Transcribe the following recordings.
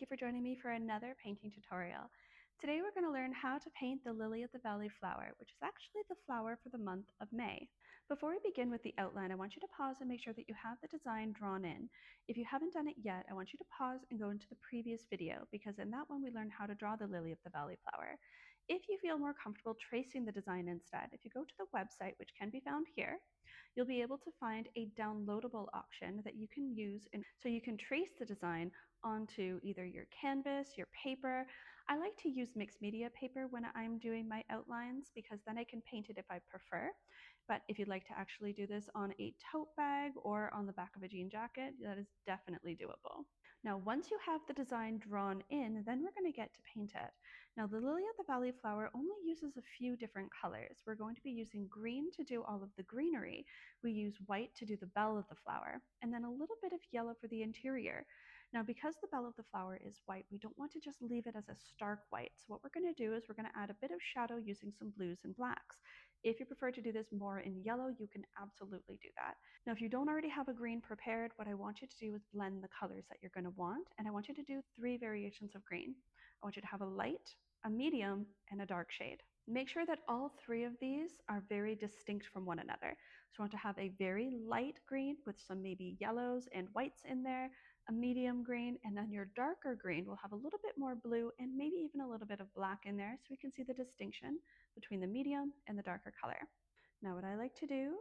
you for joining me for another painting tutorial. Today we're going to learn how to paint the lily of the valley flower, which is actually the flower for the month of May. Before we begin with the outline, I want you to pause and make sure that you have the design drawn in. If you haven't done it yet, I want you to pause and go into the previous video, because in that one we learned how to draw the lily of the valley flower. If you feel more comfortable tracing the design instead, if you go to the website, which can be found here, you'll be able to find a downloadable option that you can use, so you can trace the design onto either your canvas, your paper. I like to use mixed media paper when I'm doing my outlines, because then I can paint it if I prefer. But if you'd like to actually do this on a tote bag or on the back of a jean jacket, that is definitely doable. Now, once you have the design drawn in, then we're going to get to paint it. Now, the lily of the valley flower only uses a few different colors. We're going to be using green to do all of the greenery. We use white to do the bell of the flower, and then a little bit of yellow for the interior. Now, because the bell of the flower is white, we don't want to just leave it as a stark white. So what we're going to do is we're going to add a bit of shadow using some blues and blacks. If you prefer to do this more in yellow, you can absolutely do that. Now, if you don't already have a green prepared, what I want you to do is blend the colors that you're going to want, and I want you to do 3 variations of green. I want you to have a light, a medium, and a dark shade. Make sure that all 3 of these are very distinct from one another. So you want to have a very light green with some maybe yellows and whites in there, a medium green, and then your darker green will have a little bit more blue and maybe even a little bit of black in there, so we can see the distinction between the medium and the darker color. Now, what I like to do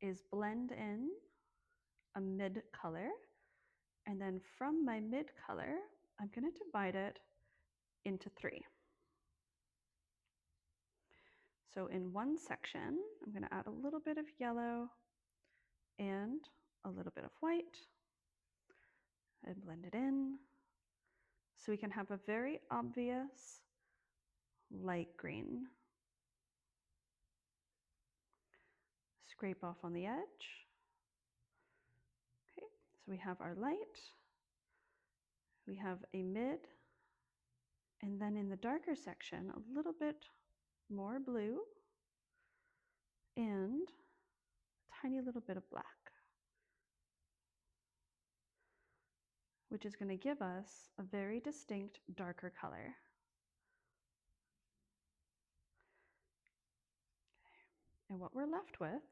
is blend in a mid color, and then from my mid color, I'm going to divide it into 3. So in one section, I'm going to add a little bit of yellow and a little bit of white and blend it in, so we can have a very obvious light green. Scrape off on the edge. Okay, so we have our light, we have a mid, and then in the darker section, a little bit more blue and a tiny little bit of black, which is going to give us a very distinct darker color. And what we're left with,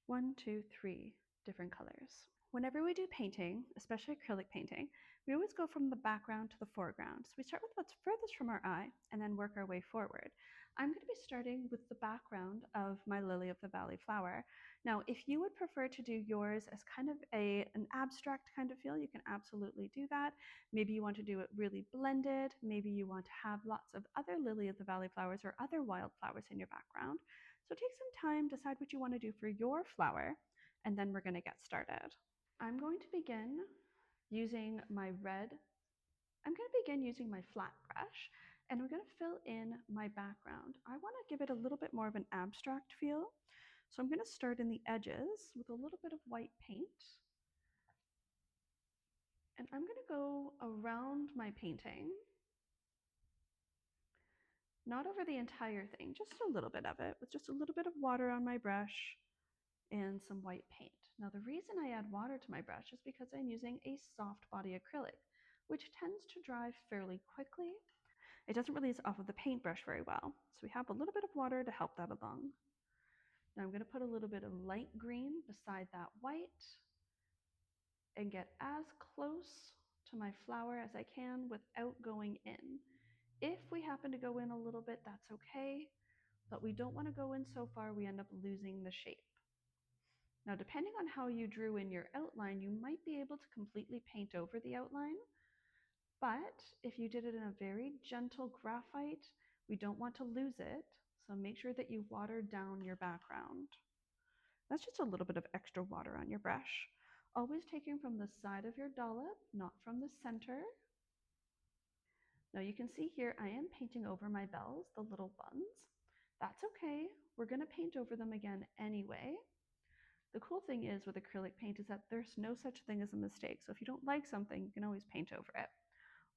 1, 2, 3 different colors. Whenever we do painting, especially acrylic painting, we always go from the background to the foreground. So we start with what's furthest from our eye and then work our way forward. I'm going to be starting with the background of my lily of the valley flower. Now, if you would prefer to do yours as kind of an abstract kind of feel, you can absolutely do that. Maybe you want to do it really blended. Maybe you want to have lots of other lily of the valley flowers or other wildflowers in your background. So take some time, decide what you want to do for your flower, and then we're going to get started. I'm going to begin using my flat brush, and I'm going to fill in my background. I want to give it a little bit more of an abstract feel. So I'm going to start in the edges with a little bit of white paint. And I'm going to go around my painting, not over the entire thing, just a little bit of it, with just a little bit of water on my brush and some white paint. Now, the reason I add water to my brush is because I'm using a soft body acrylic, which tends to dry fairly quickly. It doesn't release off of the paintbrush very well, so we have a little bit of water to help that along. Now I'm going to put a little bit of light green beside that white and get as close to my flower as I can without going in. If we happen to go in a little bit, that's okay, but we don't want to go in so far we end up losing the shape. Now, depending on how you drew in your outline, you might be able to completely paint over the outline, but if you did it in a very gentle graphite, we don't want to lose it, so make sure that you water down your background. That's just a little bit of extra water on your brush. Always taking from the side of your dollop, not from the center. Now you can see here I am painting over my bells, the little ones. That's okay, we're going to paint over them again anyway. The cool thing is with acrylic paint is that there's no such thing as a mistake. So if you don't like something, you can always paint over it.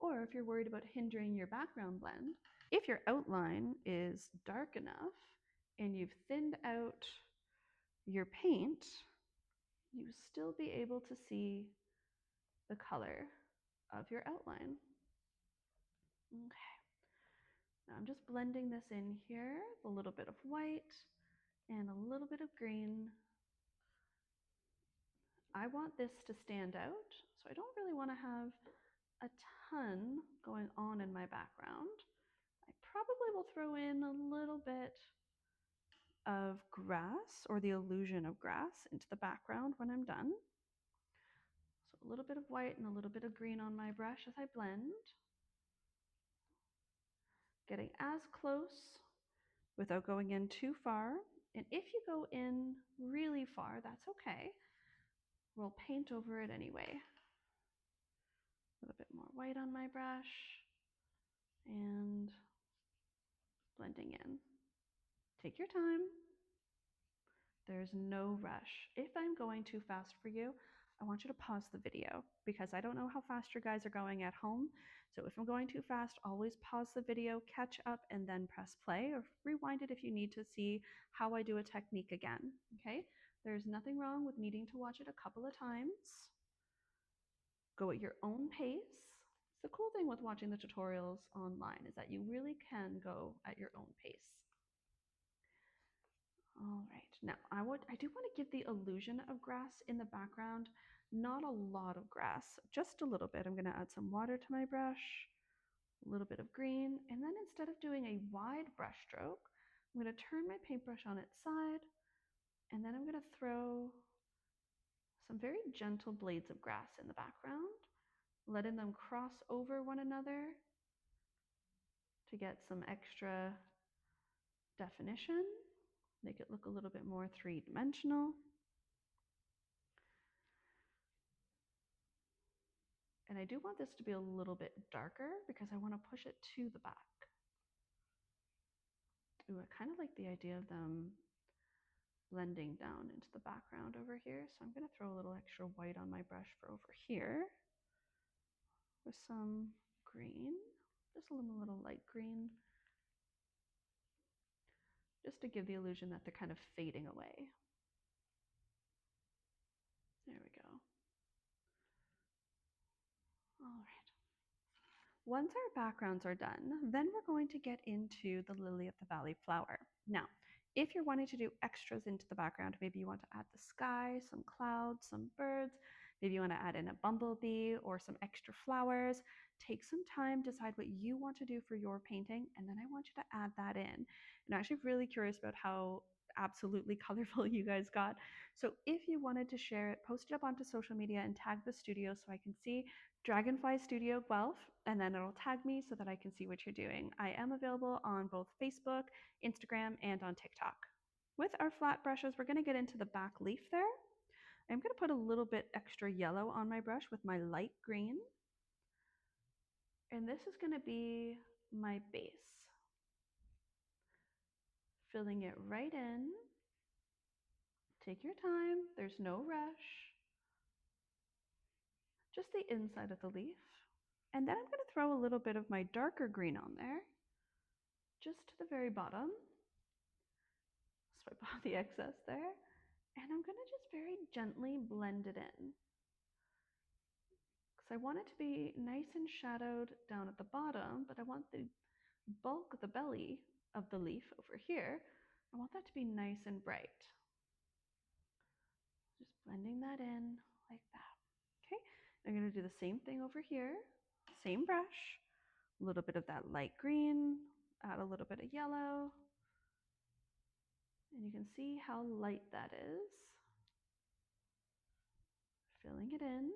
Or if you're worried about hindering your background blend, if your outline is dark enough and you've thinned out your paint, you still be able to see the color of your outline. Okay, now I'm just blending this in here, a little bit of white and a little bit of green. I want this to stand out, so I don't really want to have a ton going on in my background. I probably will throw in a little bit of grass or the illusion of grass into the background when I'm done. So a little bit of white and a little bit of green on my brush as I blend. Getting as close without going in too far. And if you go in really far, that's okay. We'll paint over it anyway. A little bit more white on my brush and blending in. Take your time. There's no rush. If I'm going too fast for you, I want you to pause the video because I don't know how fast your guys are going at home. So if I'm going too fast, always pause the video, catch up, and then press play, or rewind it if you need to see how I do a technique again, okay? There's nothing wrong with needing to watch it a couple of times. Go at your own pace. The cool thing with watching the tutorials online is that you really can go at your own pace. All right, now I do want to give the illusion of grass in the background, not a lot of grass, just a little bit. I'm going to add some water to my brush, a little bit of green, and then instead of doing a wide brush stroke, I'm going to turn my paintbrush on its side, and then I'm going to throw some very gentle blades of grass in the background, letting them cross over one another to get some extra definition, make it look a little bit more three-dimensional. And I do want this to be a little bit darker because I want to push it to the back. Ooh, I kind of like the idea of them blending down into the background over here. So I'm going to throw a little extra white on my brush for over here with some green, just a little light green, just to give the illusion that they're kind of fading away. There we go. All right. Once our backgrounds are done, then we're going to get into the lily of the valley flower. Now, if you're wanting to do extras into the background, maybe you want to add the sky, some clouds, some birds, maybe you want to add in a bumblebee or some extra flowers, take some time, decide what you want to do for your painting, and then I want you to add that in. And I'm actually really curious about how absolutely colorful you guys got. So if you wanted to share it, post it up onto social media and tag the studio so I can see Dragonfly Studio Guelph, and then it'll tag me so that I can see what you're doing. I am available on both Facebook, Instagram, and on TikTok. With our flat brushes, we're going to get into the back leaf there. I'm going to put a little bit extra yellow on my brush with my light green. And this is going to be my base. Filling it right in. Take your time, there's no rush. Just the inside of the leaf. And then I'm going to throw a little bit of my darker green on there, just to the very bottom. Swipe off the excess there. And I'm going to just very gently blend it in. Because I want it to be nice and shadowed down at the bottom, but I want the bulk of the belly of the leaf over here, I want that to be nice and bright. Just blending that in like that. Okay, I'm going to do the same thing over here. Same brush, a little bit of that light green, add a little bit of yellow, and you can see how light that is. Filling it in.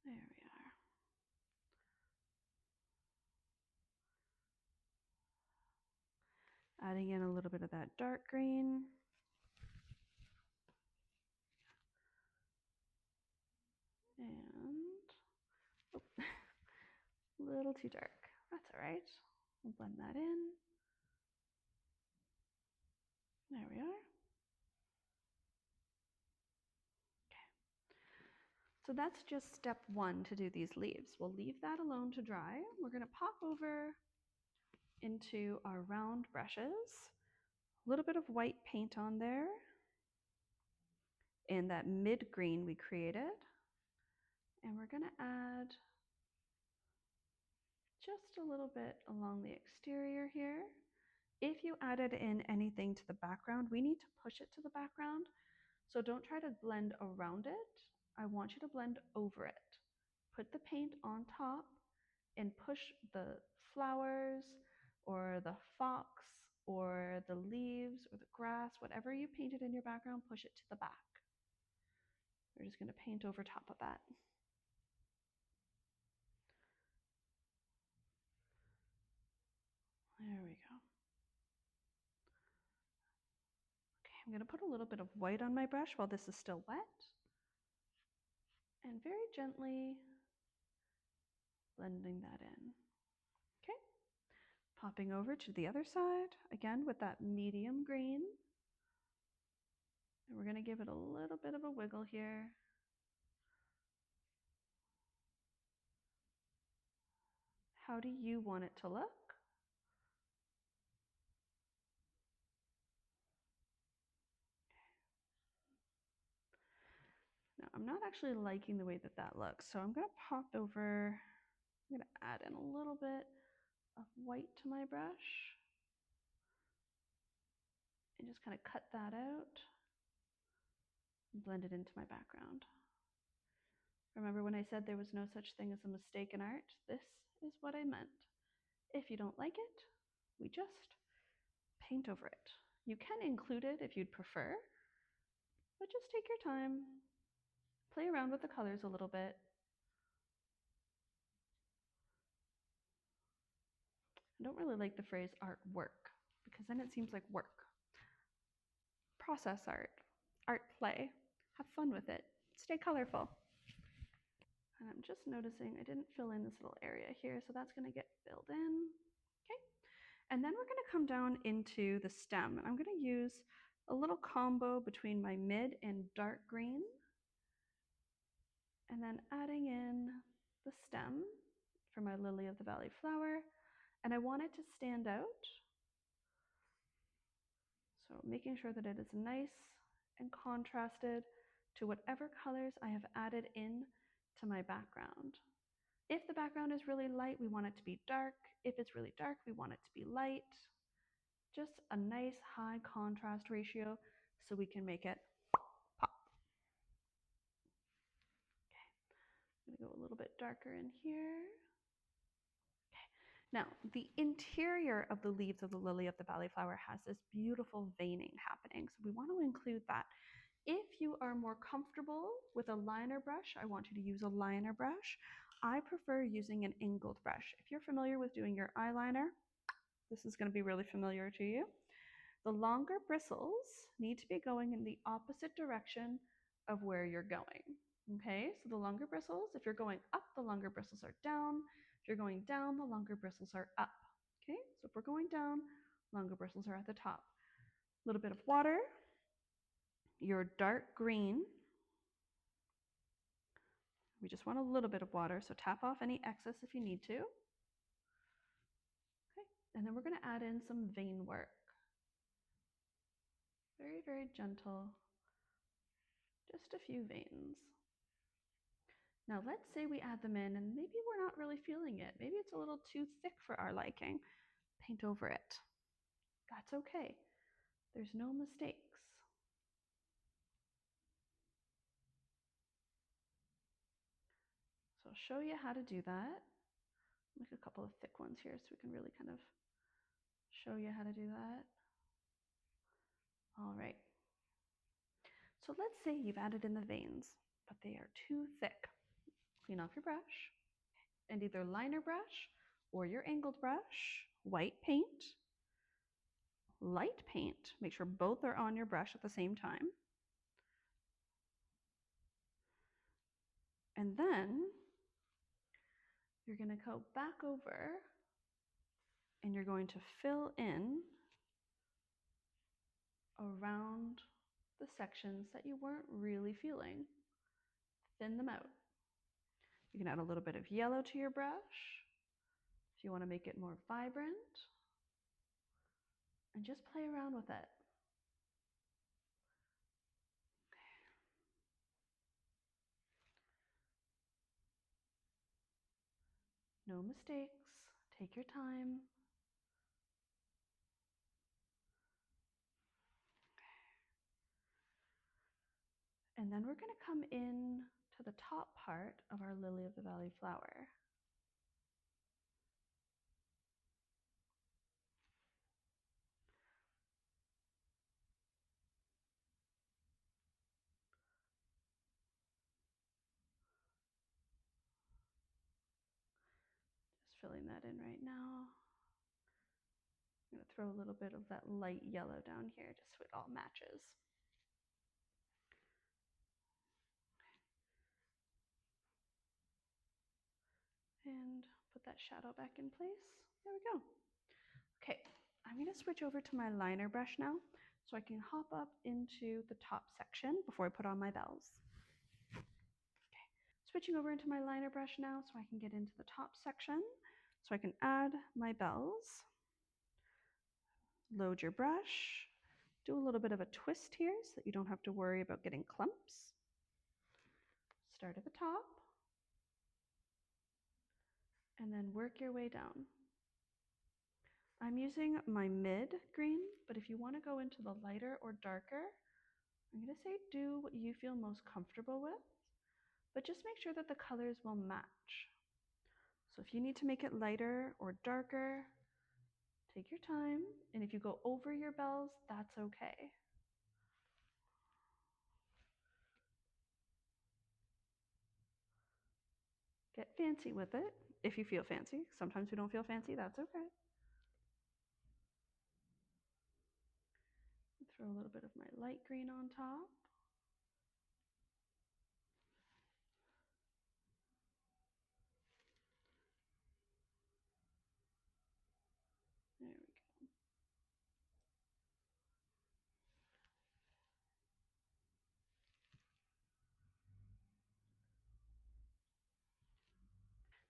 There we are. Adding in a little bit of that dark green. And, oh, a little too dark. That's all right. We'll blend that in. There we are. So that's just step one to do these leaves. We'll leave that alone to dry. We're going to pop over into our round brushes. A little bit of white paint on there. in that mid green we created. And we're going to add just a little bit along the exterior here. If you added in anything to the background, we need to push it to the background. So don't try to blend around it. I want you to blend over it. Put the paint on top and push the flowers or the fox or the leaves or the grass, whatever you painted in your background, push it to the back. We're just going to paint over top of that. There we go. Okay, I'm going to put a little bit of white on my brush while this is still wet. And very gently blending that in. Okay, popping over to the other side, again with that medium green. And we're going to give it a little bit of a wiggle here. How do you want it to look? Now, I'm not actually liking the way that that looks, so I'm going to pop over, I'm going to add in a little bit of white to my brush and just kind of cut that out and blend it into my background. Remember when I said there was no such thing as a mistake in art? This is what I meant. If you don't like it, we just paint over it. You can include it if you'd prefer, but just take your time, play around with the colors a little bit. I don't really like the phrase artwork because then it seems like work. Process art, art play, have fun with it, stay colorful. And I'm just noticing I didn't fill in this little area here, so that's gonna get filled in, okay? And then we're gonna come down into the stem. And I'm gonna use a little combo between my mid and dark green, and then adding in the stem for my lily of the valley flower. And I want it to stand out. So making sure that it is nice and contrasted to whatever colors I have added in to my background. If the background is really light, we want it to be dark. If it's really dark, we want it to be light. Just a nice high contrast ratio so we can make it pop. Okay, I'm gonna go a little bit darker in here. Now, the interior of the leaves of the lily of the valley flower has this beautiful veining happening, so we want to include that. If you are more comfortable with a liner brush, I want you to use a liner brush. I prefer using an angled brush. If you're familiar with doing your eyeliner, this is going to be really familiar to you. The longer bristles need to be going in the opposite direction of where you're going. Okay, so the longer bristles, if you're going up, the longer bristles are down. If you're going down, the longer bristles are up. Okay, so if we're going down, longer bristles are at the top. A little bit of water, your dark green. We just want a little bit of water, so tap off any excess if you need to. Okay, and then we're going to add in some vein work. Very, very gentle, just a few veins. Now let's say we add them in and maybe we're not really feeling it. Maybe it's a little too thick for our liking. Paint over it. That's okay. There's no mistakes. So I'll show you how to do that. Make a couple of thick ones here so we can really kind of show you how to do that. All right. So let's say you've added in the veins, but they are too thick. Clean off your brush and either liner brush or your angled brush, white paint, light paint. Make sure both are on your brush at the same time. And then you're going to go back over and you're going to fill in around the sections that you weren't really feeling. Thin them out. You can add a little bit of yellow to your brush if you want to make it more vibrant. And just play around with it. No mistakes. Take your time. And then we're going to come in to the top part of our lily of the valley flower. Just filling that in right now. I'm going to throw a little bit of that light yellow down here just so it all matches. And put that shadow back in place. There we go. Okay, I'm going to switch over to my liner brush now so I can hop up into the top section before I put on my bells. Okay, switching over into my liner brush now so I can get into the top section so I can add my bells. Load your brush. Do a little bit of a twist here so that you don't have to worry about getting clumps. Start at the top and then work your way down. I'm using my mid green, but if you want to go into the lighter or darker, I'm going to say do what you feel most comfortable with, but just make sure that the colors will match. So if you need to make it lighter or darker, take your time, and if you go over your bells, that's okay. Get fancy with it if you feel fancy. Sometimes we don't feel fancy, that's okay. Throw a little bit of my light green on top. There we go.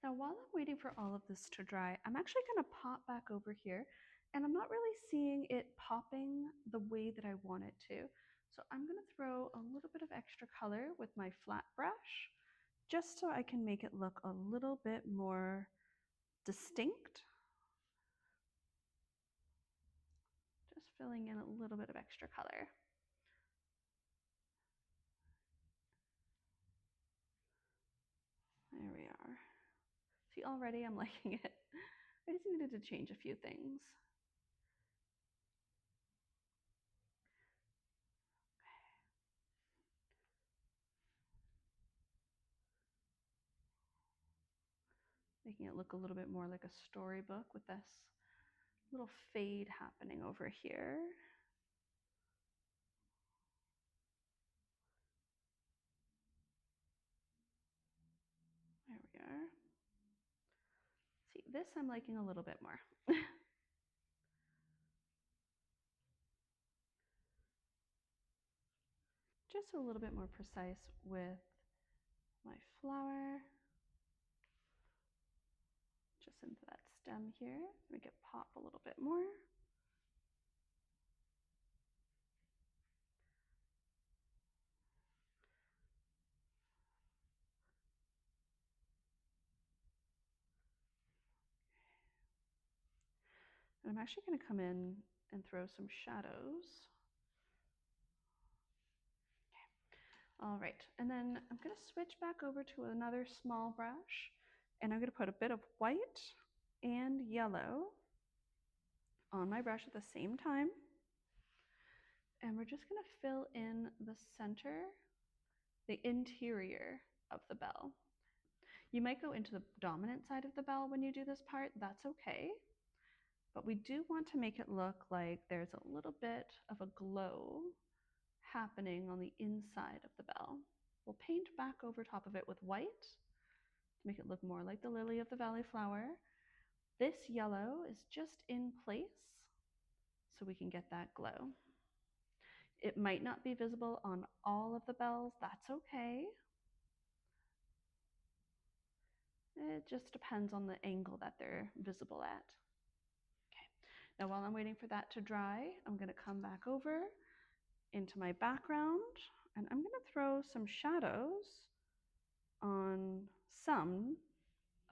Now, while I'm waiting for all of this to dry, I'm actually going to pop back over here, and I'm not really seeing it popping the way that I want it to. So I'm going to throw a little bit of extra color with my flat brush, just so I can make it look a little bit more distinct. Just filling in a little bit of extra color. There we are. See, already I'm liking it. I just needed to change a few things. Making it look a little bit more like a storybook with this little fade happening over here. There we are. See, this I'm liking a little bit more. Just a little bit more precise with my flower. Just into that stem here, make it pop a little bit more. And I'm actually going to come in and throw some shadows. All right, and then I'm going to switch back over to another small brush, and I'm going to put a bit of white and yellow on my brush at the same time. And we're just going to fill in the center, the interior of the bell. You might go into the dominant side of the bell when you do this part, that's okay. But we do want to make it look like there's a little bit of a glow happening on the inside of the bell. We'll paint back over top of it with white to make it look more like the lily of the valley flower. This yellow is just in place so we can get that glow. It might not be visible on all of the bells, that's okay. It just depends on the angle that they're visible at. Okay, now while I'm waiting for that to dry, I'm going to come back over into my background, and I'm going to throw some shadows on some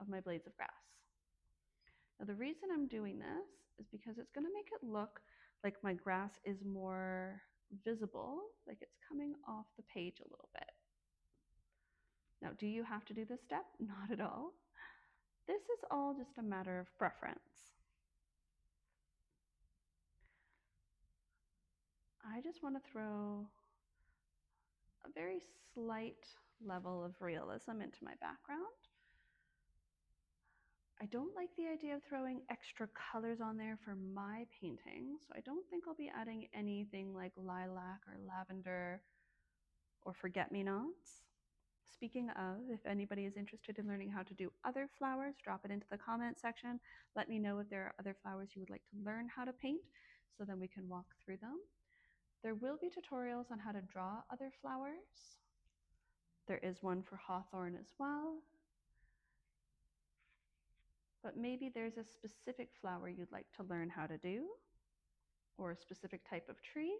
of my blades of grass. Now the reason I'm doing this is because it's going to make it look like my grass is more visible, like it's coming off the page a little bit. Now, do you have to do this step? Not at all. This is all just a matter of preference. I just want to throw a very slight level of realism into my background. I don't like the idea of throwing extra colors on there for my painting, so I don't think I'll be adding anything like lilac or lavender or forget-me-nots. Speaking of, if anybody is interested in learning how to do other flowers, drop it into the comment section. Let me know if there are other flowers you would like to learn how to paint, so then we can walk through them. There will be tutorials on how to draw other flowers. There is one for hawthorn as well. But maybe there's a specific flower you'd like to learn how to do, or a specific type of tree.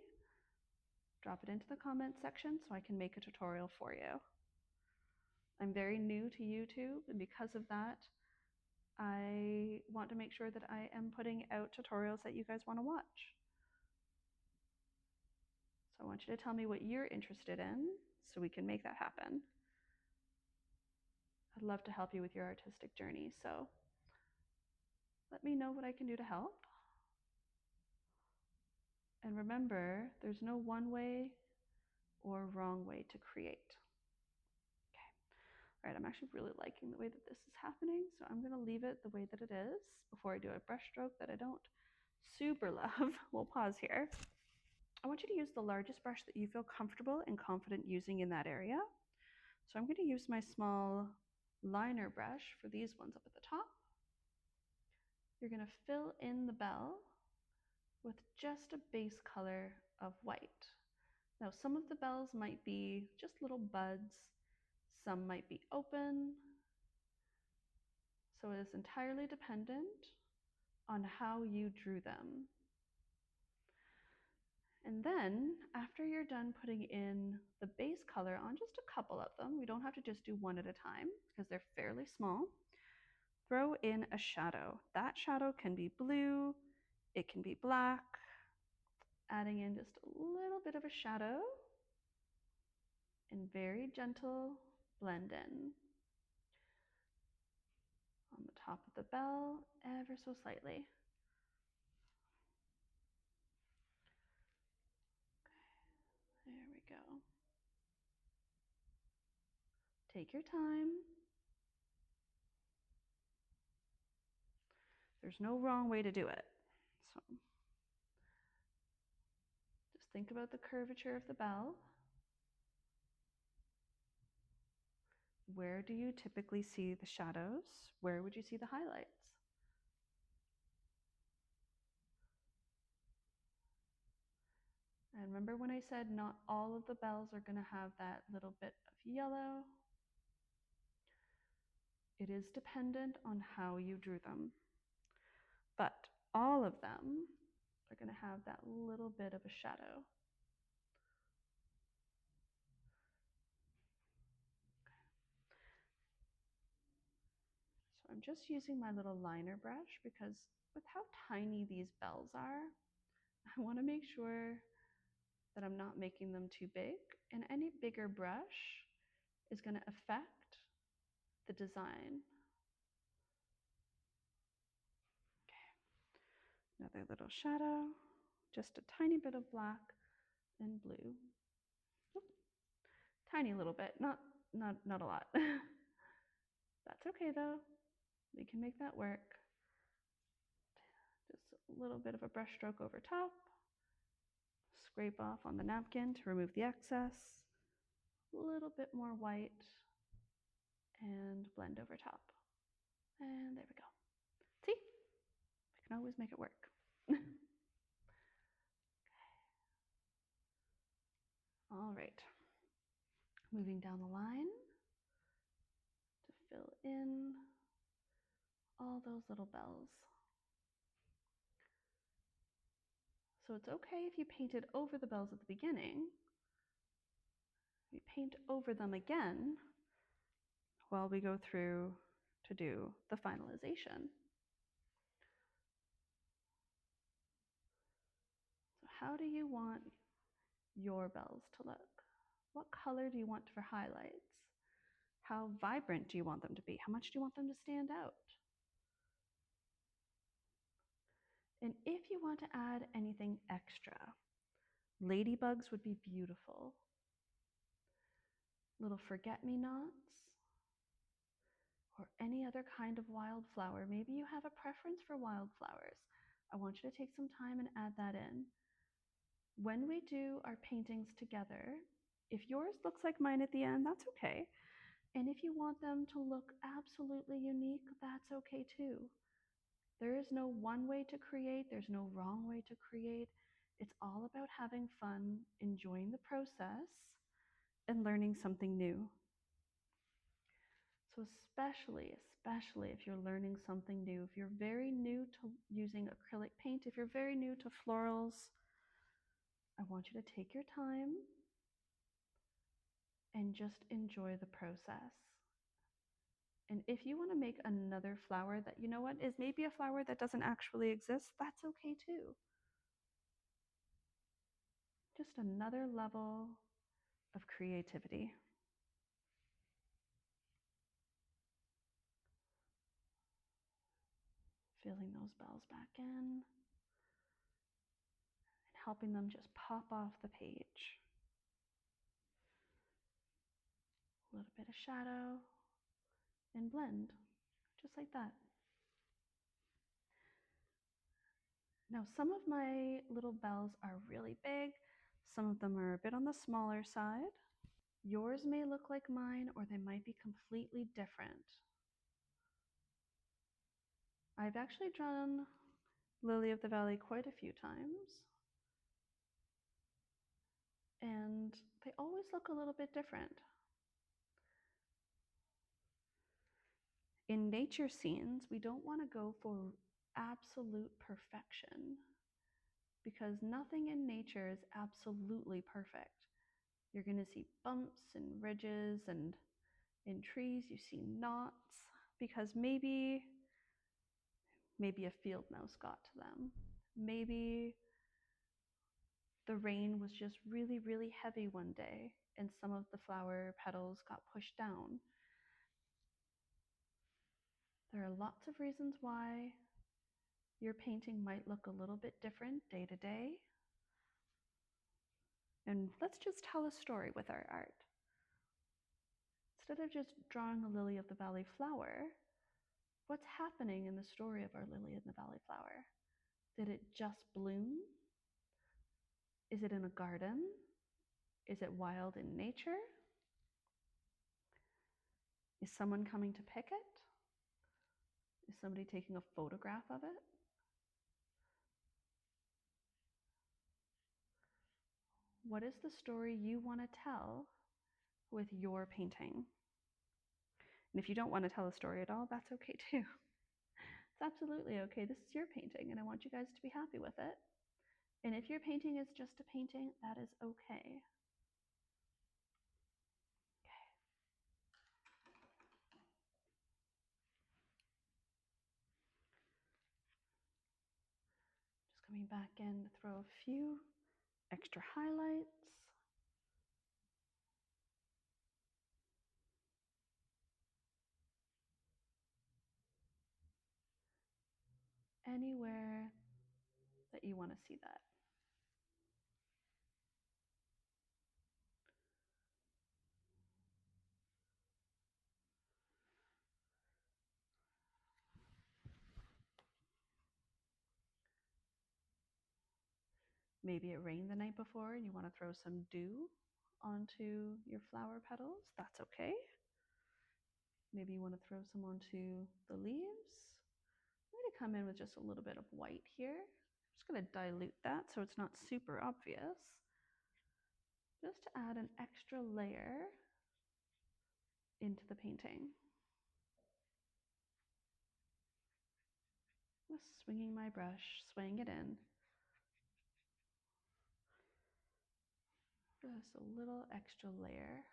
Drop it into the comment section so I can make a tutorial for you. I'm very new to YouTube, and because of that, I want to make sure that I am putting out tutorials that you guys want to watch. So I want you to tell me what you're interested in so we can make that happen. I'd love to help you with your artistic journey, so let me know what I can do to help. And remember, there's no one way or wrong way to create. Okay. All right, I'm actually really liking the way that this is happening, so I'm going to leave it the way that it is before I do a brush stroke that I don't super love. We'll pause here. I want you to use the largest brush that you feel comfortable and confident using in that area. So I'm going to use my small liner brush for these ones up at the top. You're going to fill in the bell with just a base color of white. Now, some of the bells might be just little buds, some might be open, so it is entirely dependent on how you drew them. And then, after you're done putting in the base color on just a couple of them, we don't have to just do one at a time because they're fairly small, throw in a shadow. That shadow can be blue, it can be black, adding in just a little bit of a shadow and very gentle blend in on the top of the bell, ever so slightly. Okay, there we go. Take your time. There's no wrong way to do it. So just think about the curvature of the bell. Where do you typically see the shadows? Where would you see the highlights? And remember when I said not all of the bells are going to have that little bit of yellow? It is dependent on how you drew them. But all of them are going to have that little bit of a shadow. So I'm just using my little liner brush because with how tiny these bells are, I want to make sure that I'm not making them too big, and any bigger brush is going to affect the design. Okay. Another little shadow, just a tiny bit of black and blue. Oop. Tiny little bit, not a lot. That's okay though. We can make that work. Just a little bit of a brush stroke over top. Scrape off on the napkin to remove the excess. A little bit more white and blend over top. And there we go. See? I can always make it work. All right. Moving down the line to fill in all those little bells. So it's okay if you painted over the bells at the beginning. We paint over them again while we go through to do the finalization. how do you want your bells to look? What color do you want for highlights? How vibrant do you want them to be? How much do you want them to stand out? And if you want to add anything extra, ladybugs would be beautiful. Little forget-me-nots, or any other kind of wildflower. Maybe you have a preference for wildflowers. I want you to take some time and add that in. When we do our paintings together, if yours looks like mine at the end, that's okay. And if you want them to look absolutely unique, that's okay too. There is no one way to create, there's no wrong way to create. It's all about having fun, enjoying the process, and learning something new. So especially if you're learning something new, if you're very new to using acrylic paint, if you're very new to florals, I want you to take your time and just enjoy the process. And if you want to make another flower that, you know what, is maybe a flower that doesn't actually exist, that's okay too. Just another level of creativity. Filling those bells back in and helping them just pop off the page. A little bit of shadow and blend, just like that. Now, some of my little bells are really big. Some of them are a bit on the smaller side. Yours may look like mine, or they might be completely different. I've actually drawn Lily of the Valley quite a few times, and they always look a little bit different. In nature scenes, we don't want to go for absolute perfection because nothing in nature is absolutely perfect. You're going to see bumps and ridges, and in trees you see knots because maybe a field mouse got to them. Maybe the rain was just really, really heavy one day and some of the flower petals got pushed down. There are lots of reasons why your painting might look a little bit different day to day. And let's just tell a story with our art. Instead of just drawing a lily of the valley flower, what's happening in the story of our lily of the valley flower? Did it just bloom? Is it in a garden? Is it wild in nature? Is someone coming to pick it? Is somebody taking a photograph of it? What is the story you want to tell with your painting? And if you don't want to tell a story at all, that's okay too. It's absolutely okay. This is your painting, and I want you guys to be happy with it. And if your painting is just a painting, that is okay. Just coming back in to throw a few extra highlights. Anywhere that you want to see that. Maybe it rained the night before and you want to throw some dew onto your flower petals. That's okay. Maybe you want to throw some onto the leaves. I'm going to come in with just a little bit of white here. I'm just going to dilute that so it's not super obvious. Just to add an extra layer into the painting. Just swinging my brush, swaying it in. Just a little extra layer.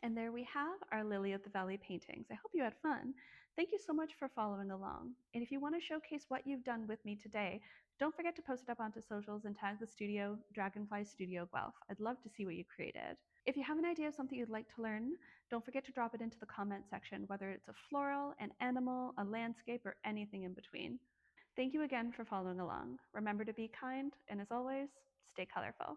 And there we have our Lily of the Valley paintings. I hope you had fun. Thank you so much for following along. And if you want to showcase what you've done with me today, don't forget to post it up onto socials and tag the studio, Dragonfly Studio Guelph. I'd love to see what you created. If you have an idea of something you'd like to learn, don't forget to drop it into the comment section, whether it's a floral, an animal, a landscape, or anything in between. Thank you again for following along. Remember to be kind, and as always, stay colorful.